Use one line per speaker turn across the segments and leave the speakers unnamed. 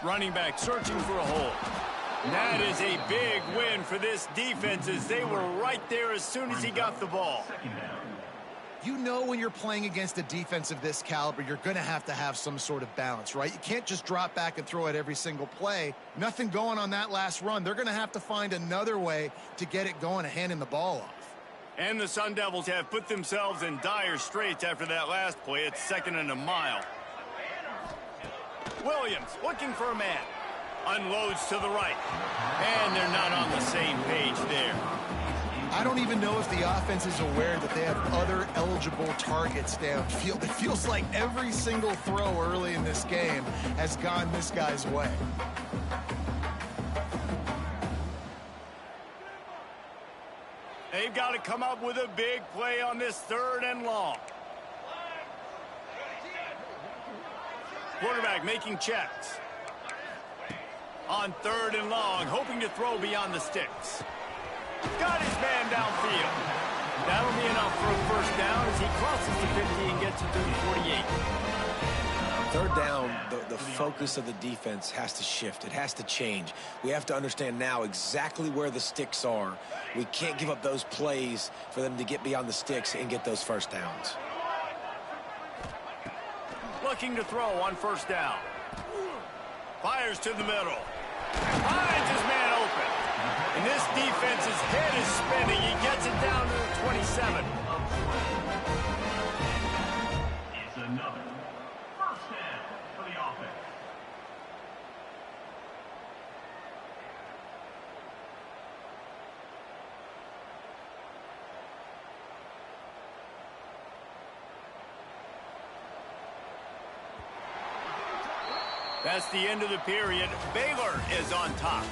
Running back searching for a hole. That is a big win for this defense as they were right there as soon as he got the ball.
You know when you're playing against a defense of this caliber, you're going to have some sort of balance, right? You can't just drop back and throw it every single play. Nothing going on that last run. They're going to have to find another way to get it going and handing the ball off.
And the Sun Devils have put themselves in dire straits after that last play. It's 2nd and a mile. Williams looking for a man. Unloads to the right. And they're not on the same page there.
I don't even know if the offense is aware that they have other eligible targets downfield. It feels like every single throw early in this game has gone this guy's way.
They've got to come up with a big play on this 3rd and long. Quarterback making checks. On 3rd and long, hoping to throw beyond the sticks. Got his man downfield. That'll be enough for a first down as he crosses the 50 and gets it to the 48.
3rd down, the focus of the defense has to shift. It has to change. We have to understand now exactly where the sticks are. We can't give up those plays for them to get beyond the sticks and get those first downs.
Looking to throw on 1st down. Fires to the middle. Finds his man open. And this defense's head is spinning. He gets it down to the 27.
It's another first down for the offense.
That's the end of the period. Baylor is on top.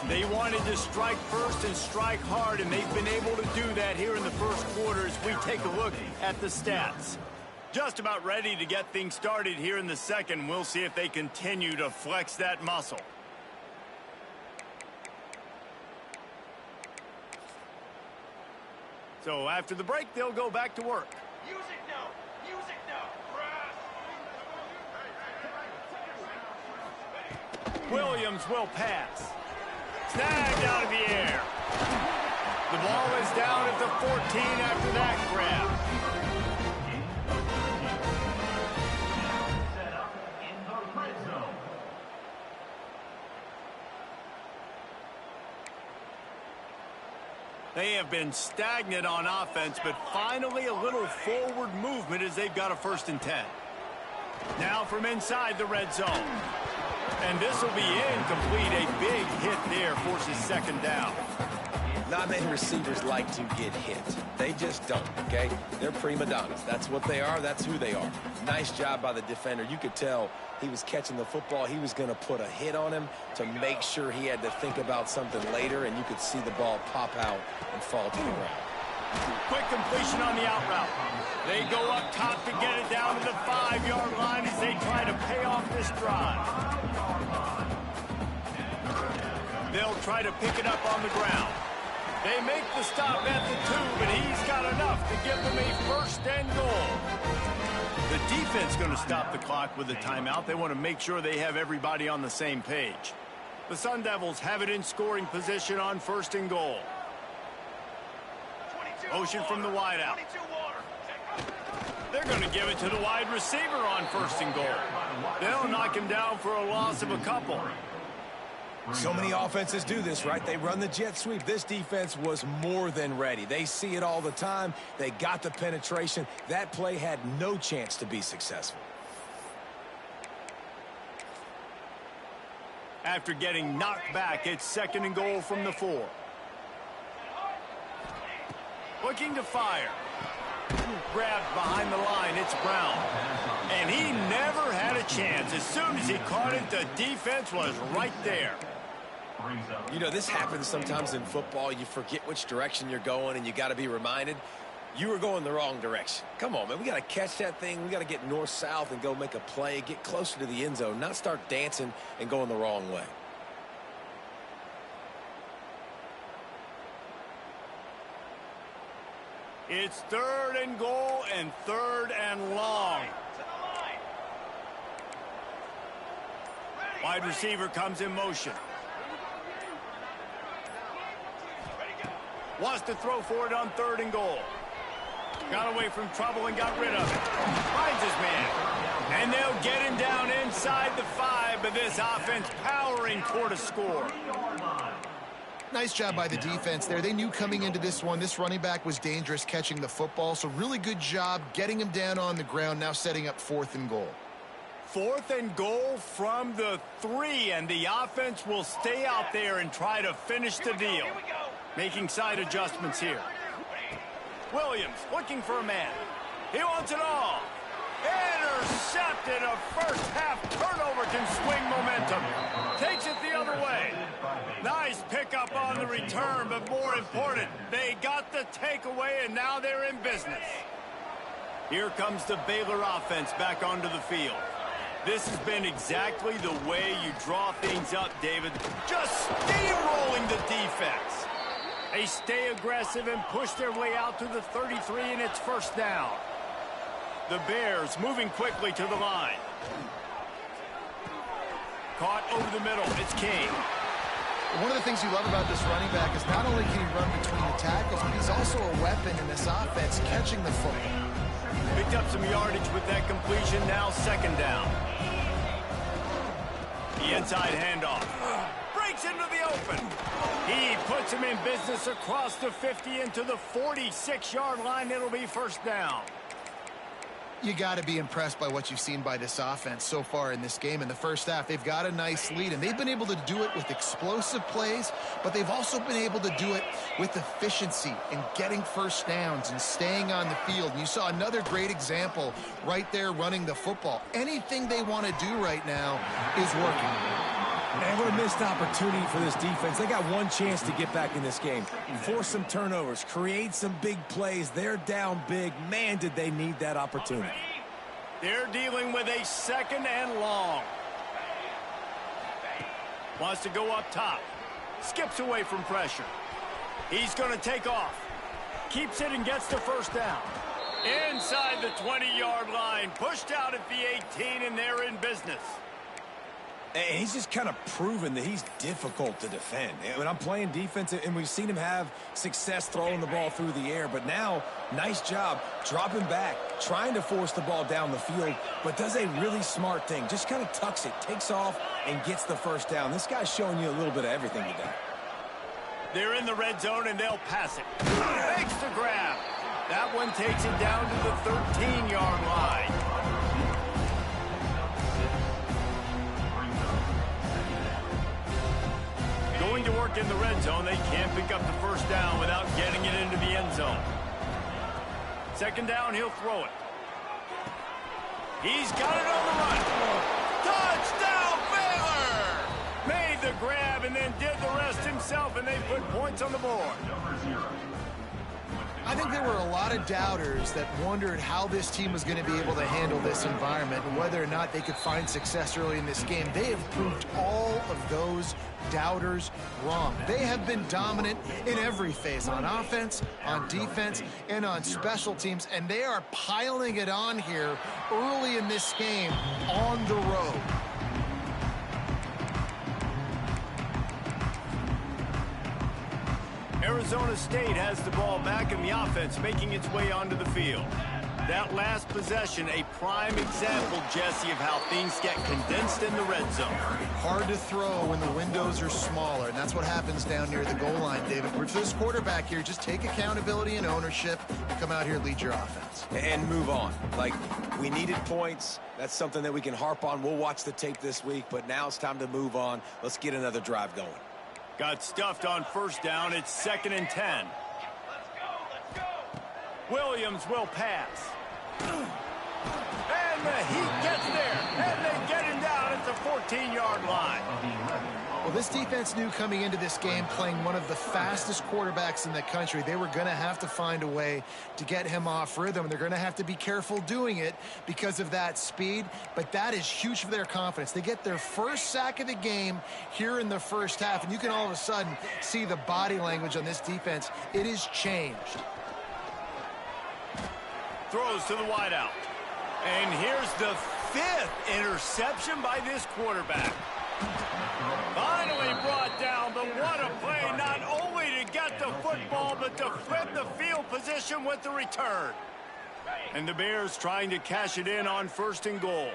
They wanted to strike first and strike hard, and they've been able to do that here in the first quarter as we take a look at the stats. Just about ready to get things started here in the second. We'll see if they continue to flex that muscle. So after the break, they'll go back to work.
Music now. Music now.
Williams will pass. Snagged out of the air. The ball is down at the 14 after that grab.
Set up in the red zone.
They have been stagnant on offense, but finally a little forward movement as they've got a 1st and 10. Now from inside the red zone. And this will be incomplete. A big hit there forces 2nd down.
Not many receivers like to get hit. They just don't, okay? They're prima donnas. That's what they are. That's who they are. Nice job by the defender. You could tell he was catching the football. He was going to put a hit on him to make sure he had to think about something later, and you could see the ball pop out and fall to the ground.
Quick completion on the out route. They go up top to get it down to the 5-yard line as they try to pay off this drive. They'll try to pick it up on the ground. They make the stop at the 2, but he's got enough to give them a 1st and goal. The defense going to stop the clock with a timeout. They want to make sure they have everybody on the same page. The Sun Devils have it in scoring position on 1st and goal. Motion from the wideout. They're going to give it to the wide receiver on 1st and goal. They'll knock him down for a loss of a couple.
So many offenses do this, right? They run the jet sweep. This defense was more than ready. They see it all the time. They got the penetration. That play had no chance to be successful.
After getting knocked back, it's 2nd and goal from the 4. Looking to fire. Grabbed behind the line, it's Brown. And he never had a chance. As soon as he caught it, the defense was right there.
You know, this happens sometimes in football. You forget which direction you're going, and you got to be reminded you were going the wrong direction. Come on, man. We got to catch that thing. We got to get north-south and go make a play, get closer to the end zone, not start dancing and going the wrong way.
It's 3rd and goal and 3rd and long. Wide receiver comes in motion. Wants to throw for it on 3rd and goal. Got away from trouble and got rid of it. Finds his man. And they'll get him down inside the 5, but this offense powering toward a score.
Nice job by the defense there. They knew coming into this one, this running back was dangerous catching the football, so really good job getting him down on the ground, now setting up 4th and goal.
4th and goal from the 3, and the offense will stay out there and try to finish the deal. Making side adjustments here. Williams looking for a man. He wants it all. Intercepted. A first half turnover can swing momentum. Takes it the other way. Nice pickup on the return, but more important, they got the takeaway, and now they're in business. Here comes the Baylor offense back onto the field. This has been exactly the way you draw things up, David. Just steamrolling the defense. They stay aggressive and push their way out to the 33, and it's 1st down. The Bears moving quickly to the line. Caught over the middle. It's King.
One of the things you love about this running back is not only can he run between the tackles, but he's also a weapon in this offense, catching the football.
Picked up some yardage with that completion. Now 2nd down. The inside handoff. Breaks into the open. He puts him in business across the 50 into the 46-yard line. It'll be 1st down.
You got to be impressed by what you've seen by this offense so far in this game. In the first half, they've got a nice lead, and they've been able to do it with explosive plays, but they've also been able to do it with efficiency and getting 1st downs and staying on the field. And you saw another great example right there running the football. Anything they want to do right now is working.
Man, what a missed opportunity for this defense. They got one chance to get back in this game. Force some turnovers, create some big plays. They're down big. Man, did they need that opportunity.
They're dealing with a 2nd and long. Wants to go up top. Skips away from pressure. He's going to take off. Keeps it and gets the 1st down. Inside the 20-yard line. Pushed out at the 18, and they're in business.
And he's just kind of proven that he's difficult to defend. When I'm playing defense, and we've seen him have success throwing the ball through the air, but now, nice job dropping back, trying to force the ball down the field, but does a really smart thing. Just kind of tucks it, takes off, and gets the 1st down. This guy's showing you a little bit of everything today.
They're in the red zone, and they'll pass it. Makes the grab. That one takes it down to the 13-yard line. Going to work in the red zone, they can't pick up the 1st down without getting it into the end zone. 2nd down, he'll throw it. He's got it on the run. Touchdown, Baylor! Made the grab and then did the rest himself, and they put points on the board.
I think there were a lot of doubters that wondered how this team was going to be able to handle this environment and whether or not they could find success early in this game. They have proved all of those doubters wrong. They have been dominant in every phase, on offense, on defense, and on special teams, and they are piling it on here early in this game on the road.
Arizona State has the ball back, and the offense making its way onto the field. That last possession, a prime example, Jesse, of how things get condensed in the red zone.
Hard to throw when the windows are smaller, and that's what happens down near the goal line, David. For this quarterback here, just take accountability and ownership and come out here and lead your offense.
And move on. Like, we needed points. That's something that we can harp on. We'll watch the tape this week, but now it's time to move on. Let's get another drive going.
Got stuffed on 1st down. It's 2nd and 10. Williams will pass. And the Heat gets there. And they get him down at the 14-yard line.
Well, this defense knew coming into this game, playing one of the fastest quarterbacks in the country, they were going to have to find a way to get him off rhythm. They're going to have to be careful doing it because of that speed, but that is huge for their confidence. They get their first sack of the game here in the first half, and you can all of a sudden see the body language on this defense. It is changed.
Throws to the wideout. And here's the 5th interception by this quarterback. Finally brought down, but what a play, not only to get the football, but to flip the field position with the return. And the Bears trying to cash it in on 1st and goal.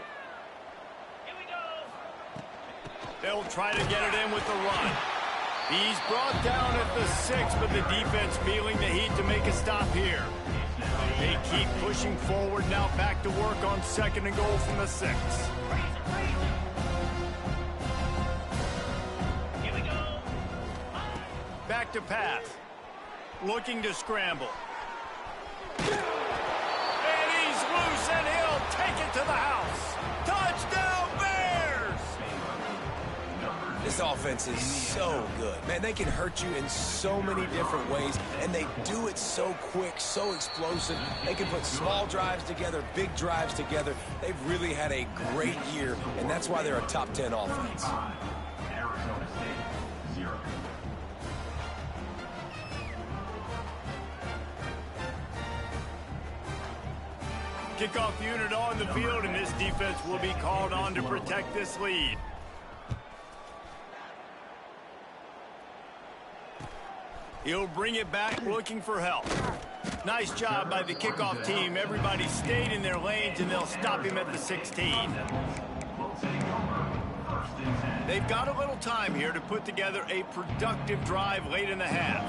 They'll try to get it in with the run. He's brought down at the 6, but the defense feeling the heat to make a stop here. They keep pushing forward, now back to work on 2nd and goal from the 6. Back to pass. Looking to scramble. And he's loose, and he'll take it to the house. Touchdown, Bears!
This offense is so good. Man, they can hurt you in so many different ways, and they do it so quick, so explosive. They can put small drives together, big drives together. They've really had a great year, and that's why they're a top 10 offense.
Arizona State, 0.
Kickoff unit on the field, and this defense will be called on to protect this lead. He'll bring it back looking for help. Nice job by the kickoff team. Everybody stayed in their lanes, and they'll stop him at the 16. They've got a little time here to put together a productive drive late in the half.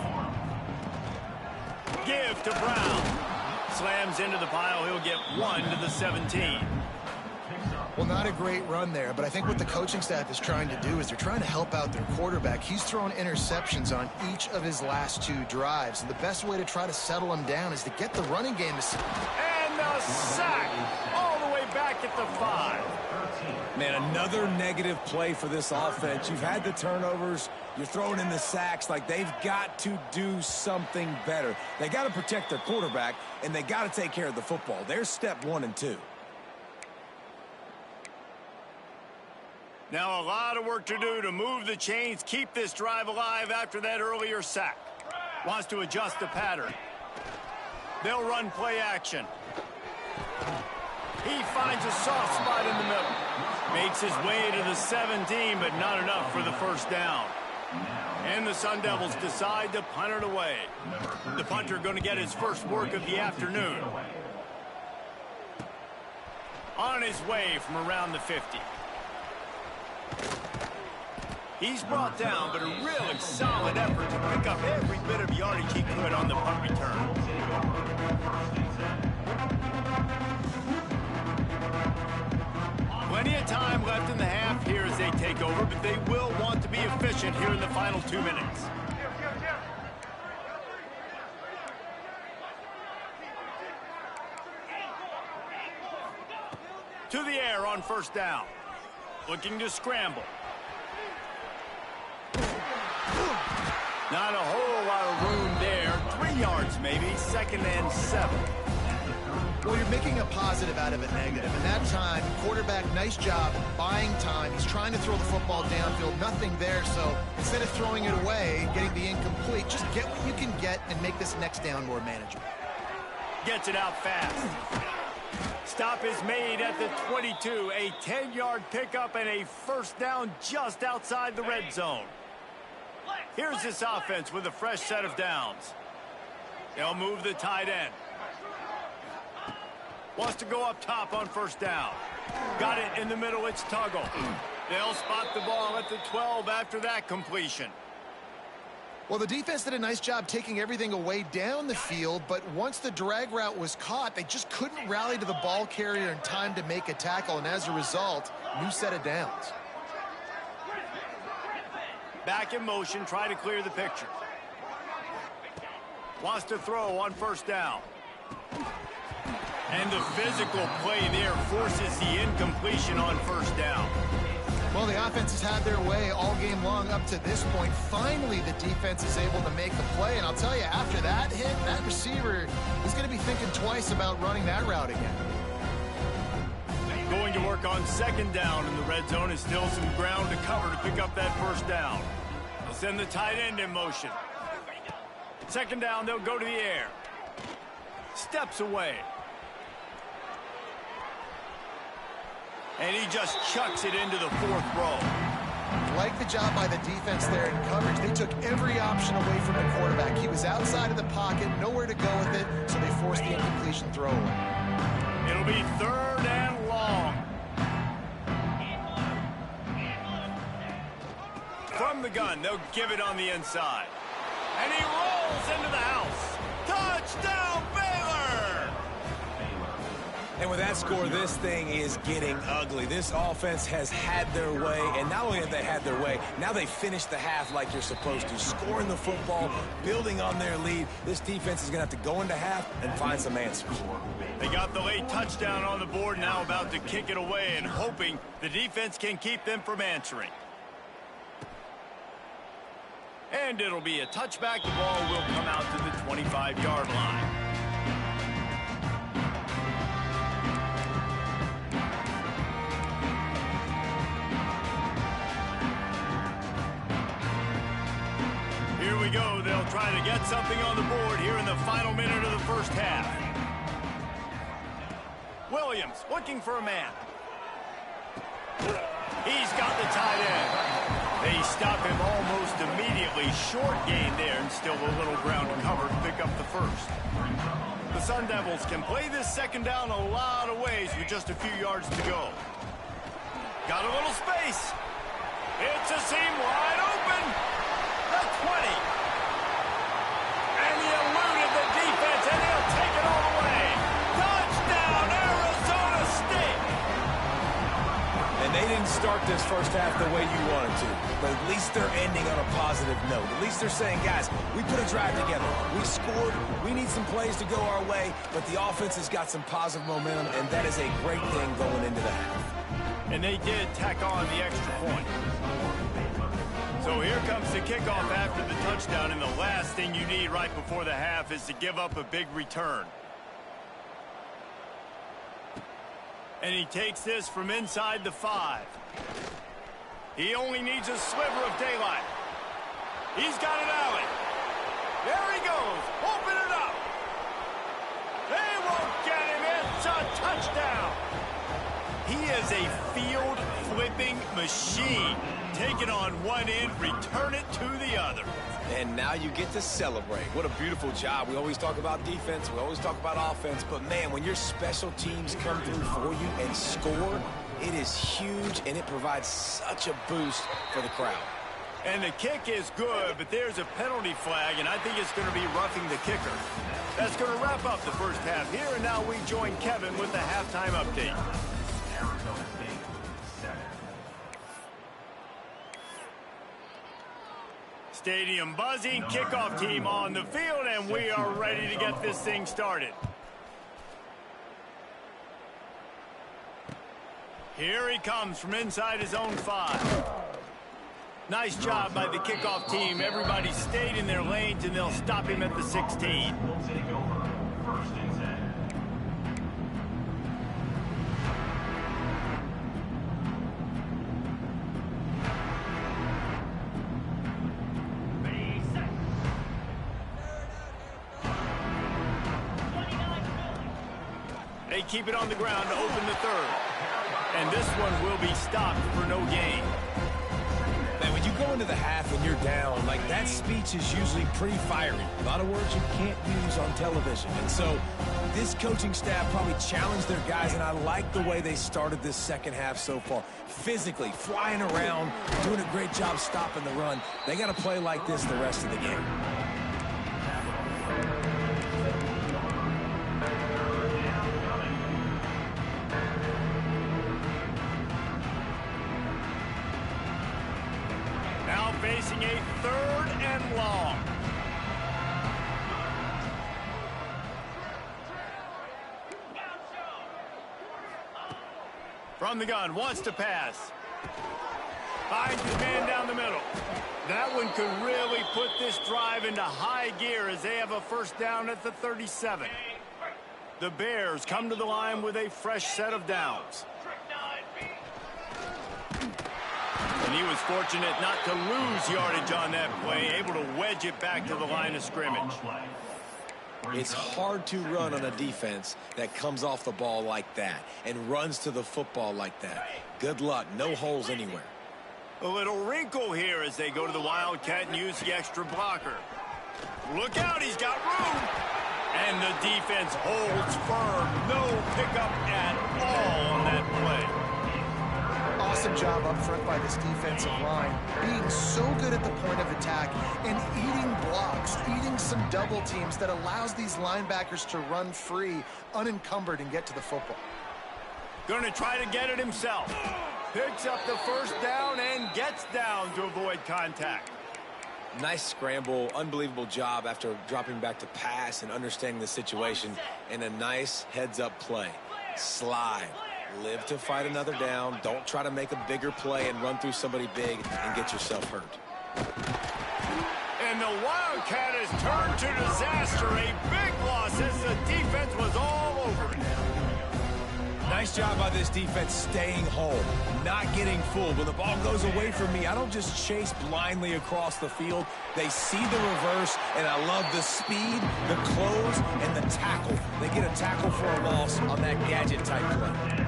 Give to Brown. Slams into the pile. He'll get 1 to the 17.
Well, not a great run there, but I think what the coaching staff is trying to do is they're trying to help out their quarterback. He's thrown interceptions on each of his last 2 drives, and the best way to try to settle him down is to get the running game to...
And the sack all the way back at the 5.
Man, another negative play for this offense. You've had the turnovers. You're throwing in the sacks. Like, they've got to do something better. They got to protect their quarterback, and they got to take care of the football. There's step 1 and 2.
Now a lot of work to do to move the chains, keep this drive alive after that earlier sack. Wants to adjust the pattern. They'll run play action. He finds a soft spot in the middle. Makes his way to the 17, but not enough for the 1st down. And the Sun Devils decide to punt it away. The punter going to get his first work of the afternoon. On his way from around the 50. He's brought down, but a really solid effort to pick up every bit of yardage he could on the punt return. Plenty of time left in the half here as they take over, but they will want to be efficient here in the final 2 minutes. To the air on 1st down. Looking to scramble. Not a whole lot of room there. 3 yards maybe. 2nd and 7.
Well, you're making a positive out of a negative. And that time, quarterback, nice job buying time. He's trying to throw the football downfield. Nothing there. So instead of throwing it away, getting the incomplete, just get what you can get and make this next down more manageable.
Gets it out fast. Stop is made at the 22. A 10-yard pickup and a 1st down just outside the red zone. Here's this offense with a fresh set of downs. They'll move the tight end. Wants to go up top on 1st down. Got it in the middle. It's Tuggle. They'll spot the ball at the 12 after that completion.
Well, the defense did a nice job taking everything away down the field, but once the drag route was caught, they just couldn't rally to the ball carrier in time to make a tackle, and as a result, new set of downs.
Back in motion, try to clear the picture. Wants to throw on 1st down. And the physical play there forces the incompletion on 1st down.
Well, the offense has had their way all game long up to this point. Finally, the defense is able to make a play. And I'll tell you, after that hit, that receiver is going to be thinking twice about running that route again.
Going to work on 2nd down, and the red zone is still some ground to cover to pick up that 1st down. They'll send the tight end in motion. 2nd down, they'll go to the air. Steps away. And he just chucks it into the 4th row.
like the job by the defense there in coverage. They took every option away from the quarterback. He was outside of the pocket, nowhere to go with it, so they forced the incompletion throwaway.
It'll be 3rd and long. From the gun, they'll give it on the inside. And he rolls into the house. Touchdown, Baylor!
And with that score, this thing is getting ugly. This offense has had their way, and not only have they had their way, now they finished the half like you're supposed to, scoring the football, building on their lead. This defense is going to have to go into half and find some answers.
They got the late touchdown on the board, now about to kick it away and hoping the defense can keep them from answering. And it'll be a touchback. The ball will come out to the 25-yard line. Here we go. They'll try to get something on the board here in the final minute of the first half. Williams looking for a man. He's got the tight end. They stop him almost immediately. Short gain there, and still a little ground cover to pick up the first. The Sun Devils can play this second down a lot of ways with just a few yards to go. Got a little space. It's a seam wide open. The 20. And he eluded the defense, and he'll take it all the way. Touchdown, Arizona State.
And they didn't start this first half the way you wanted to, but at least they're ending on a positive note. At least they're saying, guys, we put a drive together. We scored. We need some plays to go our way, but the offense has got some positive momentum, and that is a great thing going into the half.
And they did tack on the extra point. So here comes the kickoff after the touchdown, and the last thing you need right before the half is to give up a big return. And he takes this from inside the 5. He only needs a sliver of daylight. He's got an alley. There he goes. Open it up. They won't get him. It's a touchdown. He is a field-flipping machine. Take it on one end, return it to the other.
And now you get to celebrate. What a beautiful job. We always talk about defense. We always talk about offense. But, man, when your special teams come through for you and score, it is huge, and it provides such a boost for the crowd.
And the kick is good, but there's a penalty flag, and I think it's going to be roughing the kicker. That's going to wrap up the first half here, and now we join Kevin with the halftime update.
Arizona State 7.
Stadium buzzing, kickoff team on the field, and we are ready to get this thing started. Here he comes from inside his own 5. Nice job by the kickoff team. Everybody stayed in their lanes, and they'll stop him at the 16.
Will take over. 1st and 10.
They keep it on the ground to open the 3rd. And this one will be stopped for no gain.
Man, when you go into the half and you're down, like, that speech is usually pretty fiery. A lot of words you can't use on television. And so this coaching staff probably challenged their guys, and I like the way they started this second half so far. Physically, flying around, doing a great job stopping the run. They got to play like this the rest of the game.
Facing a 3rd and long. From the gun, wants to pass. Finds his man down the middle. That one could really put this drive into high gear as they have a first down at the 37. The Bears come to the line with a fresh set of downs. And he was fortunate not to lose yardage on that play, able to wedge it back to the line of scrimmage.
It's hard to run on a defense that comes off the ball like that and runs to the football like that. Good luck. No holes anywhere.
A little wrinkle here as they go to the Wildcat and use the extra blocker. Look out, he's got room. And the defense holds firm. No pickup at all on that play.
Awesome job up front by this defensive line. Being so good at the point of attack and eating blocks, eating some double teams that allows these linebackers to run free, unencumbered, and get to the football.
Going to try to get it himself. Picks up the first down and gets down to avoid contact.
Nice scramble, unbelievable job after dropping back to pass and understanding the situation, and a nice heads-up play. Slide. Live to fight another down. Don't try to make a bigger play and run through somebody big and get yourself hurt.
And the Wildcat has turned to disaster. A big loss as the defense was all over it.
Nice job by this defense staying home, not getting fooled. When the ball goes away from me, I don't just chase blindly across the field. They see the reverse, and I love the speed, the close, and the tackle. They get a tackle for a loss on that gadget-type play.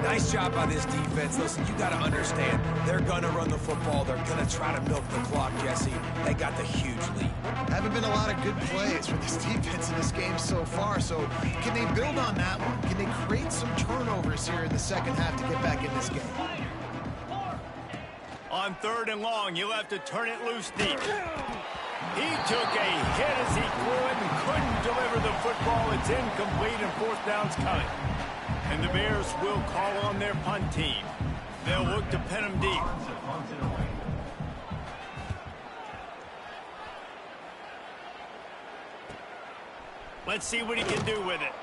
Nice job by this defense. Listen, you got to understand, they're going to run the football. They're going to try to milk the clock, Jesse. They got the huge lead.
Haven't been a lot of good plays for this defense in this game so far, so can they build on that one? Can they create some turnovers here in the second half to get back in this game?
On 3rd and long, you'll have to turn it loose deep. He took a hit as he threw it and couldn't deliver the football. It's incomplete and 4th down's coming. And the Bears will call on their punt team. They'll look to pin them deep. Let's see what he can do with it.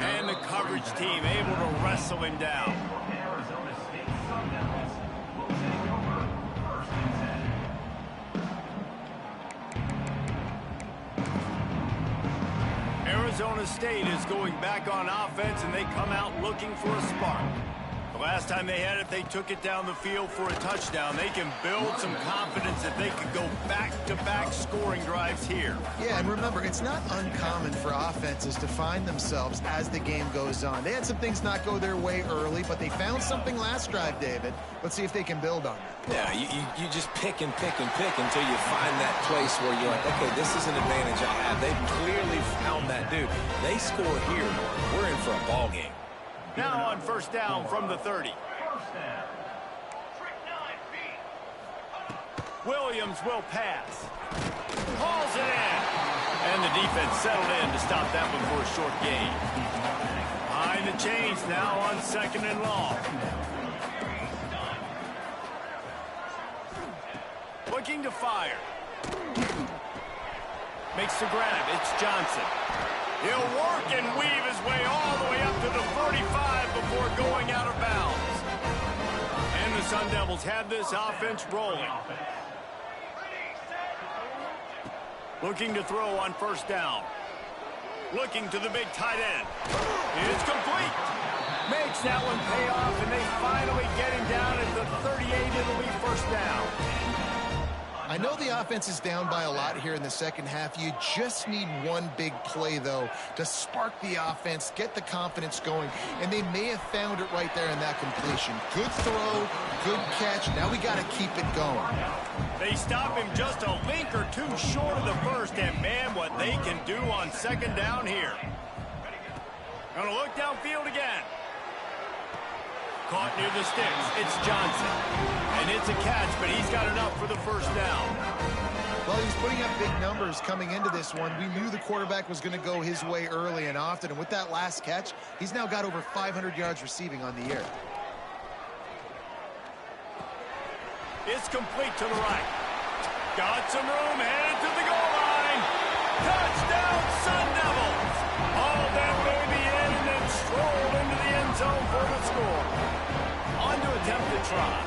And the coverage team able to wrestle him down.
Arizona State Sun Devils will take over 1st and 10.
Arizona State is going back on offense, and they come out looking for a spark. The last time they had it, they took it down the field for a touchdown. They can build some confidence that they could go back-to-back scoring drives here.
Yeah, and remember, it's not uncommon for offenses to find themselves as the game goes on. They had some things not go their way early, but they found something last drive, David. Let's see if they can build on it.
Yeah, you just pick and pick and pick until you find that place where you're like, okay, this is an advantage I have. They've clearly found that dude. They score here, we're in for a ball game.
Now on 1st down from the 30.
1st down.
Williams will pass. Hauls it in. And the defense settled in to stop that one for a short gain. Behind the chains now on 2nd and long. Looking to fire. Makes the grab. It's Johnson. He'll work and weave his way all the way up to the 45 before going out of bounds. And the Sun Devils have this offense rolling. Looking to throw on 1st down. Looking to the big tight end. It's complete. Makes that one pay off, and they finally get him down at the 38. It'll be 1st down.
I know the offense is down by a lot here in the second half. You just need one big play, though, to spark the offense, get the confidence going, and they may have found it right there in that completion. Good throw, good catch. Now we got to keep it going.
They stop him just a link or two short of the first, and man, what they can do on 2nd down here. Gonna look downfield again. Caught near the sticks. It's Johnson. And it's a catch, but he's got enough for the 1st down.
Well, he's putting up big numbers coming into this one. We knew the quarterback was going to go his way early and often, and with that last catch, he's now got over 500 yards receiving on the year.
It's complete to the right. Got some room, headed to the goal line. Touchdown, Sun Devils. All that baby in and then strolled into the end zone for the score. On to attempt the try.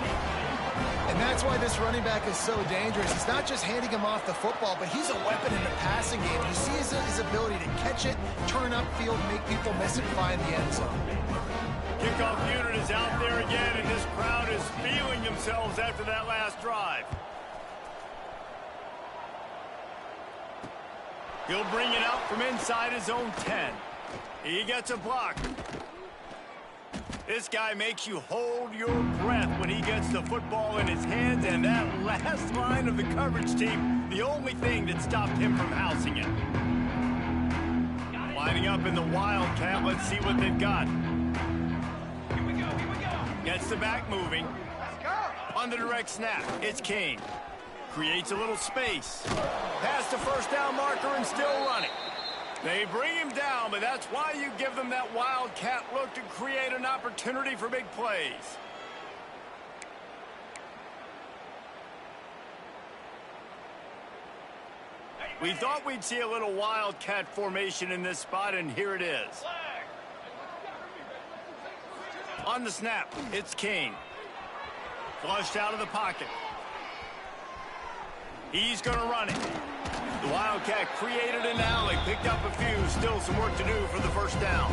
And that's why this running back is so dangerous. It's not just handing him off the football, but he's a weapon in the passing game. You see his ability to catch it, turn upfield, make people miss it, find the end zone.
Kickoff unit is out there again, and this crowd is feeling themselves after that last drive. He'll bring it up from inside his own 10. He gets a block. This guy makes you hold your breath when he gets the football in his hands, and that last line of the coverage team, the only thing that stopped him from housing it. Lining up in the Wildcat, let's see what they've got.
Here we go.
Gets the back moving. On the direct snap, it's King. Creates a little space. Past the first down marker and still running. They bring him down, but that's why you give them that Wildcat look to create an opportunity for big plays. We thought we'd see a little Wildcat formation in this spot, and here it is. On the snap, it's King. Flushed out of the pocket. He's going to run it. The Wildcat created an alley, picked up a few, still some work to do for the first down.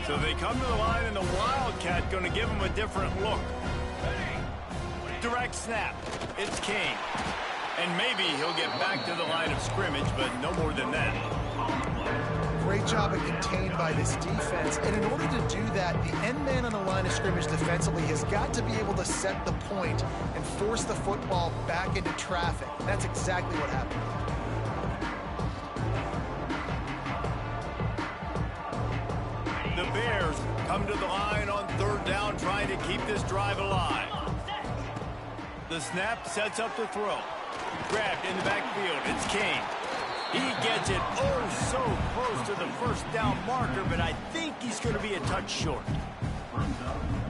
So they come to the line, and the Wildcat going to give them a different look. Direct snap. It's King. And maybe he'll get back to the line of scrimmage, but no more than that.
Great job of contained by this defense. And in order to do that, the end man on the line of scrimmage defensively has got to be able to set the point and force the football back into traffic. That's exactly what happened.
The Bears come to the line on third down, trying to keep this drive alive. The snap sets up the throw. Grabbed in the backfield. It's King. He gets it so close to the first down marker, but I think he's going to be a touch short.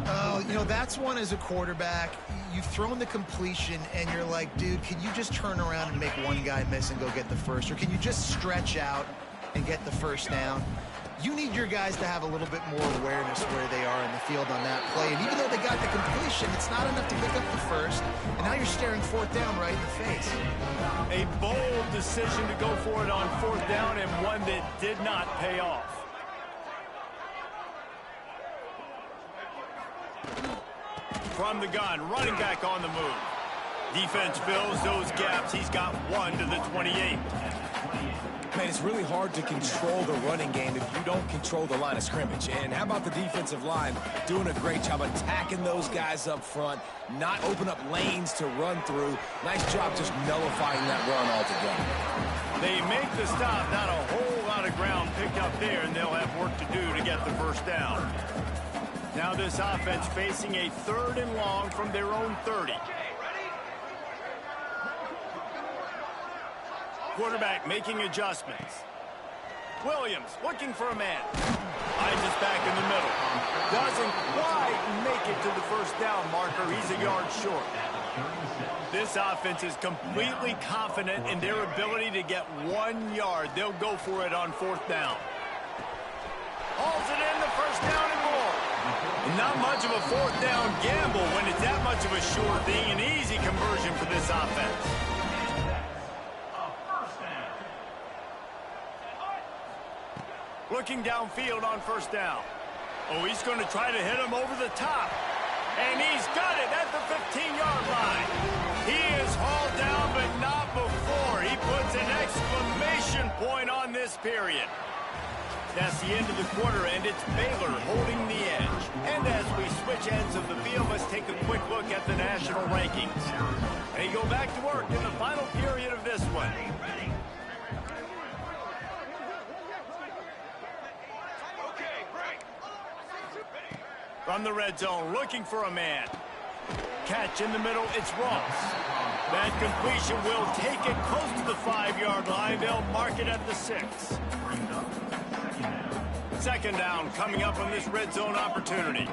Oh, you know, that's one as a quarterback. You've thrown the completion, and you're like, dude, can you just turn around and make one guy miss and go get the first? Or can you just stretch out and get the first down? You need your guys to have a little bit more awareness where they are in the field on that play. And even though they got the completion, it's not enough to pick up the first. And now you're staring fourth down right in the face.
A bold decision to go for it on fourth down, and one that did not pay off. From the gun, running back on the move. Defense fills those gaps. He's got one to the 28.
Man, it's really hard to control the running game if you don't control the line of scrimmage. And how about the defensive line doing a great job attacking those guys up front, not open up lanes to run through. Nice job just nullifying that run altogether.
They make the stop, not a whole lot of ground picked up there, and they'll have work to do to get the first down. Now this offense facing a third and long from their own 30. Quarterback making adjustments. Williams looking for a man. Finds us back in the middle. Doesn't quite make it to the first down marker. He's a yard short. This offense is completely confident in their ability to get 1 yard. They'll go for it on fourth down. Hauls it in, the first down and more. Not much of a fourth down gamble when it's that much of a sure thing. An easy conversion for this offense. Looking downfield on first down. Oh, he's going to try to hit him over the top. And he's got it at the 15-yard line. He is hauled down, but not before. He puts an exclamation point on this period. That's the end of the quarter, and it's Baylor holding the edge. And as we switch ends of the field, let's take a quick look at the national rankings. They go back to work in the final period of this one. From the red zone, looking for a man. Catch in the middle, it's Ross. That completion will take it close to the 5-yard line. They'll mark it at the 6. Second down coming up on this red zone opportunity.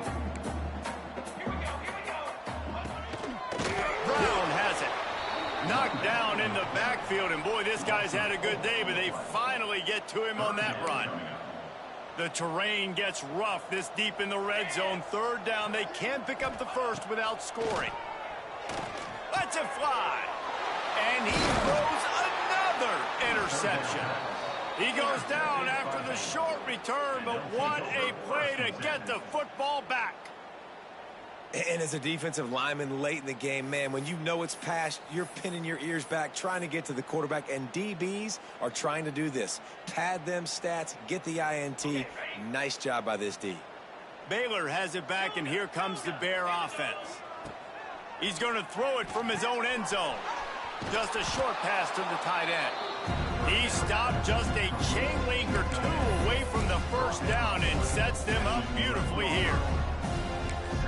Brown has it. Knocked down in the backfield, and boy, this guy's had a good day, but they finally get to him on that run. The terrain gets rough this deep in the red zone. Third down, they can't pick up the first without scoring. Lets it fly. And he throws another interception. He goes down after the short return, but what a play to get the football back.
And as a defensive lineman late in the game, man, when you know it's past, you're pinning your ears back, trying to get to the quarterback, and DBs are trying to do this. Pad them stats, get the INT. Nice job by this D.
Baylor has it back, and here comes the Bear offense. He's going to throw it from his own end zone. Just a short pass to the tight end. He stopped just a chain link or two away from the first down and sets them up beautifully here.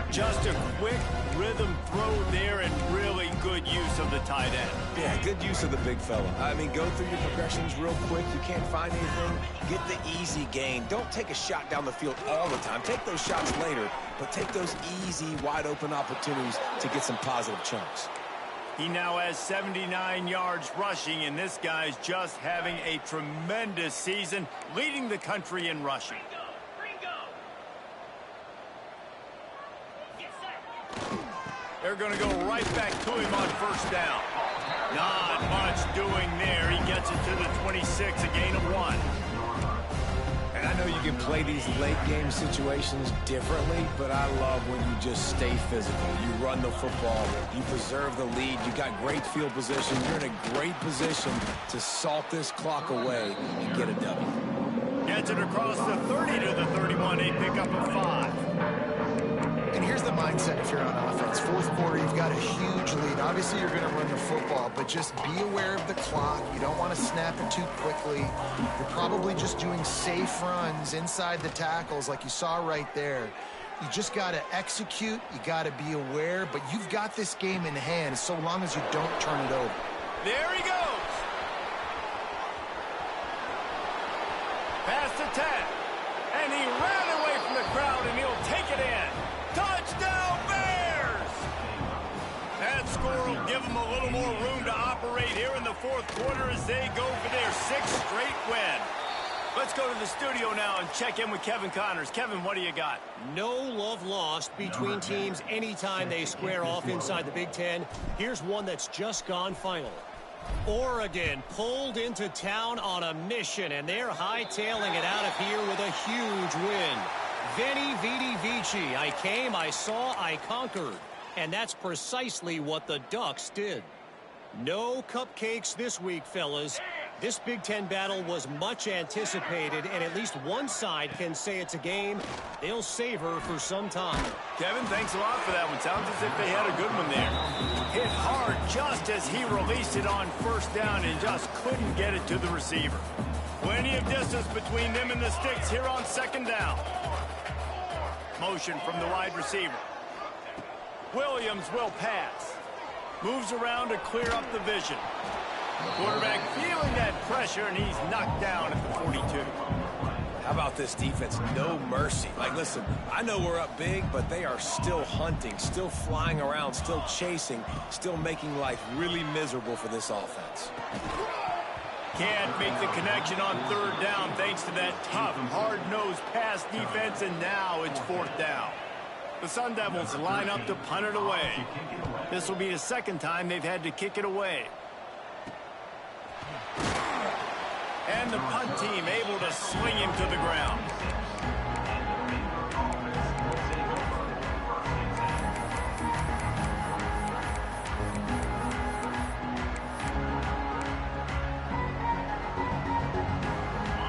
Just a quick rhythm throw there and really good use of the tight end.
Yeah, good use of the big fella. I mean, go through your progressions real quick. You can't find anything. Get the easy gain. Don't take a shot down the field all the time. Take those shots later, but take those easy, wide-open opportunities to get some positive chunks.
He now has 79 yards rushing, and this guy's just having a tremendous season, leading the country in rushing. They're going to go right back to him on first down. Not much doing there. He gets it to the 26, a gain of 1.
And I know you can play these late game situations differently, but I love when you just stay physical. You run the football, you preserve the lead, you got great field position, you're in a great position to salt this clock away and get a W.
Gets it across the 30 to the 31. They pick up a 5.
And here's the mindset if you're on offense. Fourth quarter, you've got a huge lead. Obviously, you're going to run the football, but just be aware of the clock. You don't want to snap it too quickly. You're probably just doing safe runs inside the tackles like you saw right there. You just got to execute. You got to be aware, but you've got this game in hand so long as you don't turn it over.
There he goes. Past the 10. And he ran away from the crowd, and he'll take it in. Touchdown, Bears! That score will give them a little more room to operate here in the fourth quarter as they go for their 6th straight win. Let's go to the studio now and check in with Kevin Connors. Kevin, what do you got?
No love lost between teams anytime they square off inside the Big Ten. Here's one that's just gone final. Oregon pulled into town on a mission, and they're hightailing it out of here with a huge win. Veni, Vidi, Vici. I came, I saw, I conquered. And that's precisely what the Ducks did. No cupcakes this week, fellas. This Big Ten battle was much anticipated, and at least one side can say it's a game they'll savor for some time.
Kevin, thanks a lot for that one. Sounds as if they had a good one there. Hit hard just as he released it on first down and just couldn't get it to the receiver. Plenty of distance between them and the sticks here on second down. Motion from the wide receiver. Williams will pass. Moves around to clear up the vision. Quarterback feeling that pressure, and he's knocked down at the 42.
How about this defense? No mercy. Like, listen, I know we're up big, but they are still hunting, still flying around, still chasing, still making life really miserable for this offense.
Can't make the connection on third down thanks to that tough, hard-nosed pass defense, and now it's fourth down. The Sun Devils line up to punt it away. This will be the second time they've had to kick it away. And the punt team able to sling him to the ground.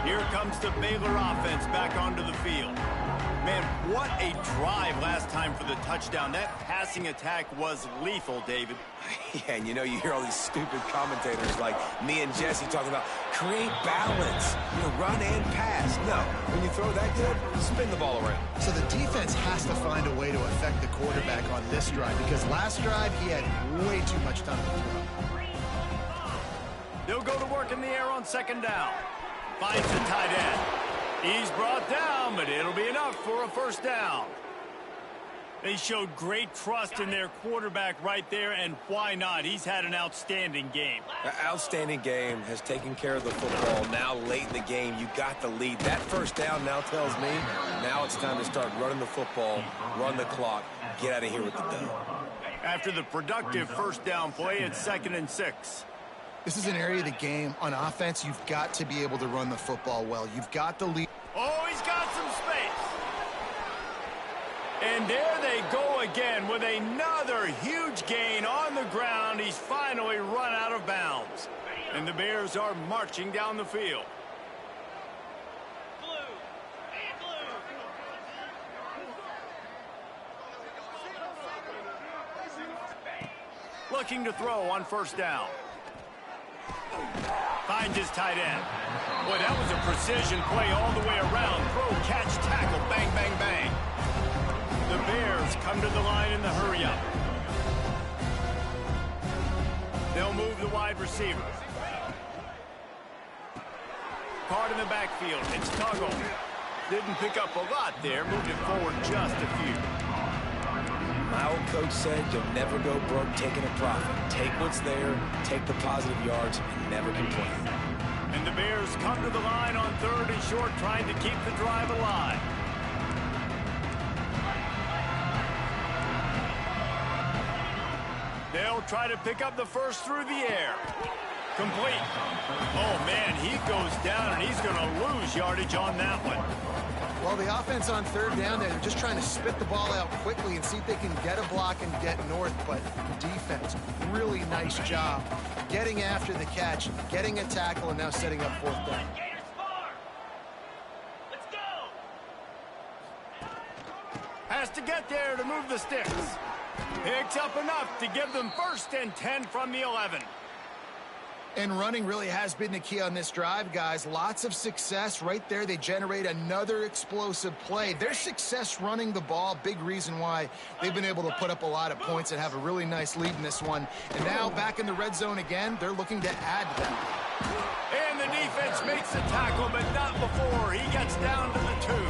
Here comes the Baylor offense back onto the field. Man, what a drive last time for the touchdown. That passing attack was lethal, David.
Yeah, and you know, you hear all these stupid commentators like me and Jesse talking about create balance, run and pass. No, when you throw that good, spin the ball around.
So the defense has to find a way to affect the quarterback on this drive because last drive he had way too much time to throw.
They'll go to work in the air on second down. Finds the tight end. He's brought down, but it'll be enough for a first down. They showed great trust in their quarterback right there, and why not? He's had an outstanding game.
Outstanding game, has taken care of the football. Now late in the game, you got the lead. That first down now tells me now it's time to start running the football, run the clock, get out of here with the dub.
After the productive first down play, it's 2nd and 6.
This is an area of the game on offense you've got to be able to run the football well. You've got the lead.
Oh, he's got some space. And there they go again with another huge gain on the ground. He's finally run out of bounds. And the Bears are marching down the field. Looking to throw on first down. Finds his tight end. Boy, that was a precision play all the way around. Throw, catch, tackle, bang, bang, bang. The Bears come to the line in the hurry-up. They'll move the wide receiver. Card in the backfield. It's Tuggle. Didn't pick up a lot there. Moved it forward just a few.
My old coach said you'll never go broke taking a profit. Take what's there, take the positive yards, and never complain.
And the Bears come to the line on 3rd and short, trying to keep the drive alive. They'll try to pick up the first through the air. Complete. Oh, man, he goes down, and he's going to lose yardage on that one.
Well, the offense on 3rd down there, they're just trying to spit the ball out quickly and see if they can get a block and get north. But defense, really nice job getting after the catch, getting a tackle, and now setting up 4th down.
Has to get there to move the sticks. Picks up enough to give them 1st and 10 from the 11.
And running really has been the key on this drive, guys. Lots of success right there. They generate another explosive play. Their success running the ball, big reason why they've been able to put up a lot of points and have a really nice lead in this one. And now back in the red zone again, they're looking to add to that.
And the defense makes the tackle, but not before he gets down to the 2.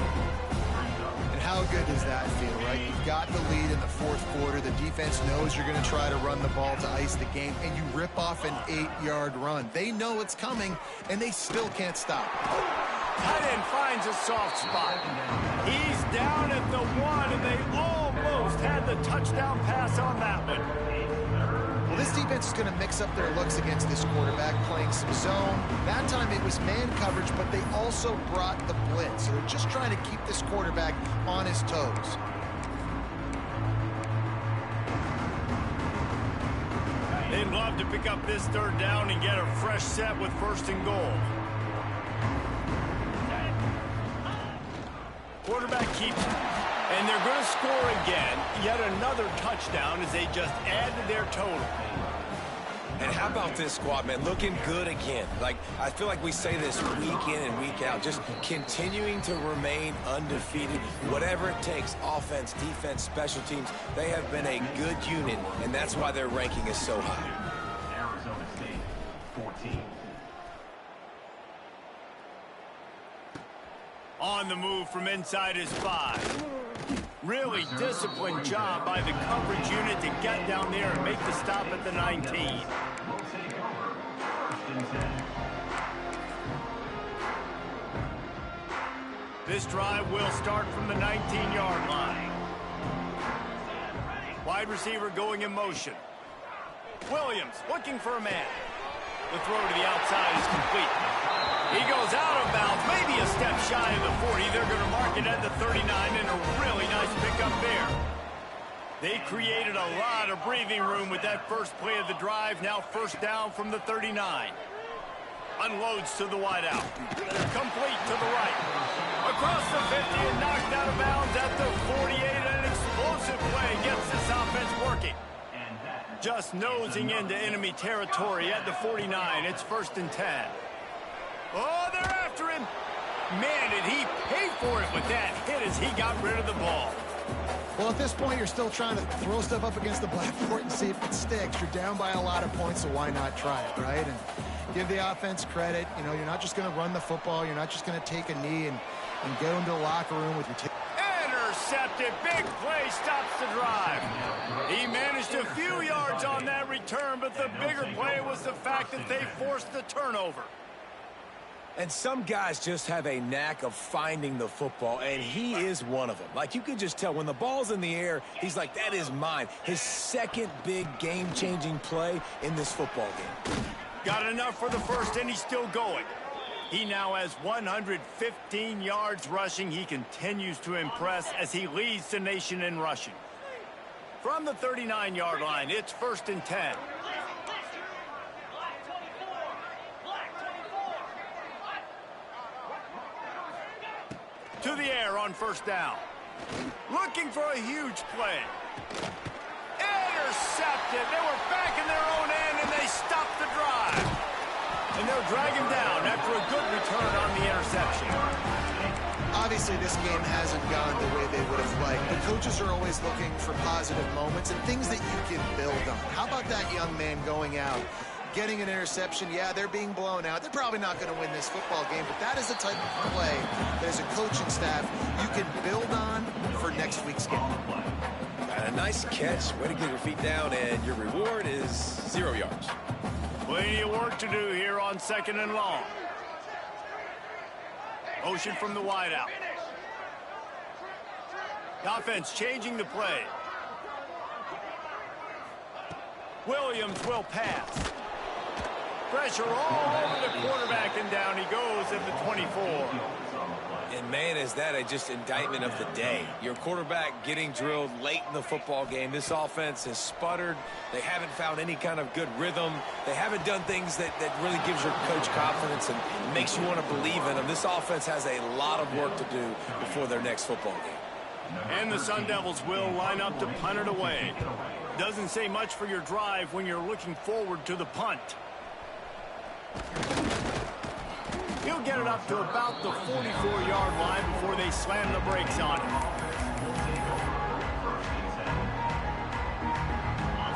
How good does that feel, right? You've got the lead in the 4th quarter. The defense knows you're going to try to run the ball to ice the game, and you rip off an 8-yard run. They know it's coming, and they still can't stop.
Tight end finds a soft spot. He's down at the 1, and they almost had the touchdown pass on that one.
Well, this defense is going to mix up their looks against this quarterback, playing some zone. That time it was man coverage, but they also brought the blitz. So they're just trying to keep this quarterback on his toes.
They'd love to pick up this 3rd down and get a fresh set with 1st and goal. Quarterback keeps it. And they're going to score again. Yet another touchdown as they just add to their total.
And how about this squad, man? Looking good again. Like, I feel like we say this week in and week out. Just continuing to remain undefeated. Whatever it takes, offense, defense, special teams, they have been a good unit, and that's why their ranking is so high.
Arizona State, 14.
On the move from inside his 5. Really disciplined job by the coverage unit to get down there and make the stop at the 19. This drive will start from the 19-yard line. Wide receiver going in motion. Williams looking for a man. The throw to the outside is complete. He goes out of bounds, maybe a step shy of the 40. They're going to mark it at the 39, and a really nice pickup there. They created a lot of breathing room with that first play of the drive. Now 1st down from the 39. Unloads to the wideout. Complete to the right. Across the 50 and knocked out of bounds at the 48. An explosive play gets this offense working. Just nosing into enemy territory at the 49. It's 1st and 10. Oh, they're after him. Man, did he pay for it with that hit as he got rid of the ball.
Well, at this point, you're still trying to throw stuff up against the blackboard and see if it sticks. You're down by a lot of points, so why not try it, right? And give the offense credit. You know, you're not just going to run the football. You're not just going to take a knee and go into the locker room with your team.
Intercepted. Big play stops the drive. He managed a few yards on that return, but the bigger play was the fact that they forced the turnover.
And some guys just have a knack of finding the football, and he is one of them. Like, you can just tell when the ball's in the air, he's like, that is mine. His 2nd big game-changing play in this football game.
Got enough for the 1st, and he's still going. He now has 115 yards rushing. He continues to impress as he leads the nation in rushing. From the 39-yard line, it's 1st and 10. To the air on 1st down. Looking for a huge play. Intercepted. They were back in their own end, and they stopped the drive. And they'll drag him down after a good return on the interception.
Obviously, this game hasn't gone the way they would have liked. The coaches are always looking for positive moments and things that you can build on. How about that young man going out, getting an interception? Yeah, they're being blown out. They're probably not going to win this football game, but that is the type of play that as a coaching staff you can build on for next week's game.
A nice catch. Way to get your feet down, and your reward is 0 yards.
Plenty of work to do here on 2nd and long. Motion from the wideout. The offense changing the play. Williams will pass. Pressure all over the quarterback, and down he goes at the 24.
And, man, is that a just indictment of the day. Your quarterback getting drilled late in the football game. This offense has sputtered. They haven't found any kind of good rhythm. They haven't done things that really gives your coach confidence and makes you want to believe in them. This offense has a lot of work to do before their next football game.
And the Sun Devils will line up to punt it away. Doesn't say much for your drive when you're looking forward to the punt. He'll get it up to about the 44-yard line before they slam the brakes on him.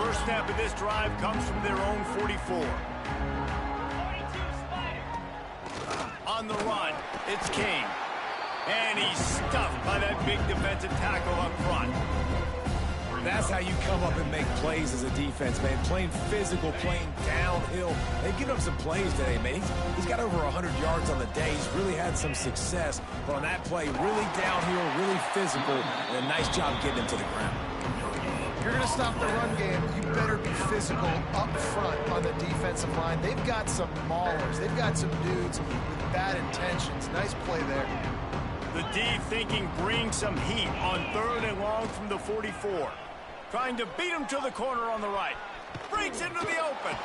First snap of this drive comes from their own 44. On the run, it's King. And he's stuffed by that big defensive tackle up front.
That's how you come up and make plays as a defense, man. Playing physical, playing downhill. They've given up some plays today, man. He's got over 100 yards on the day. He's really had some success. But on that play, really downhill, really physical, and a nice job getting him to the ground.
If you're going to stop the run game, you better be physical up front on the defensive line. They've got some maulers. They've got some dudes with bad intentions. Nice play there.
The D thinking bring some heat on 3rd and long from the 44. Trying to beat him to the corner on the right. Breaks into the open.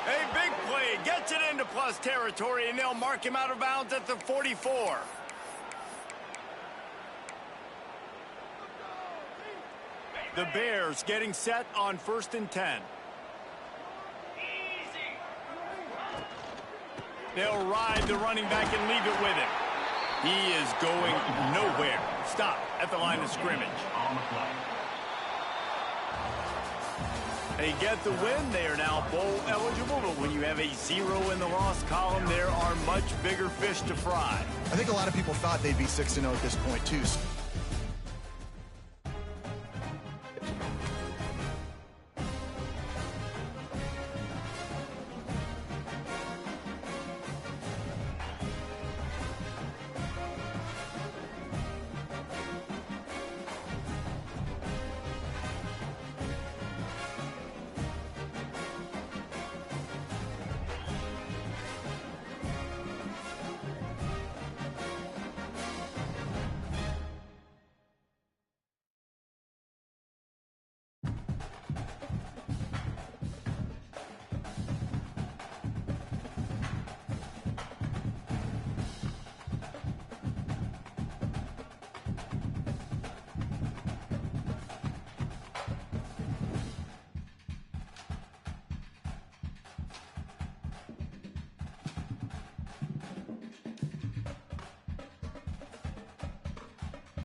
A big play. Gets it into plus territory, and they'll mark him out of bounds at the 44. The Bears getting set on 1st and 10. They'll ride the running back and leave it with him. He is going nowhere. Stop at the line of scrimmage. They get the win. They are now bowl eligible, but when you have a 0 in the loss column, there are much bigger fish to fry.
I think a lot of people thought they'd be 6-0 at this point, too.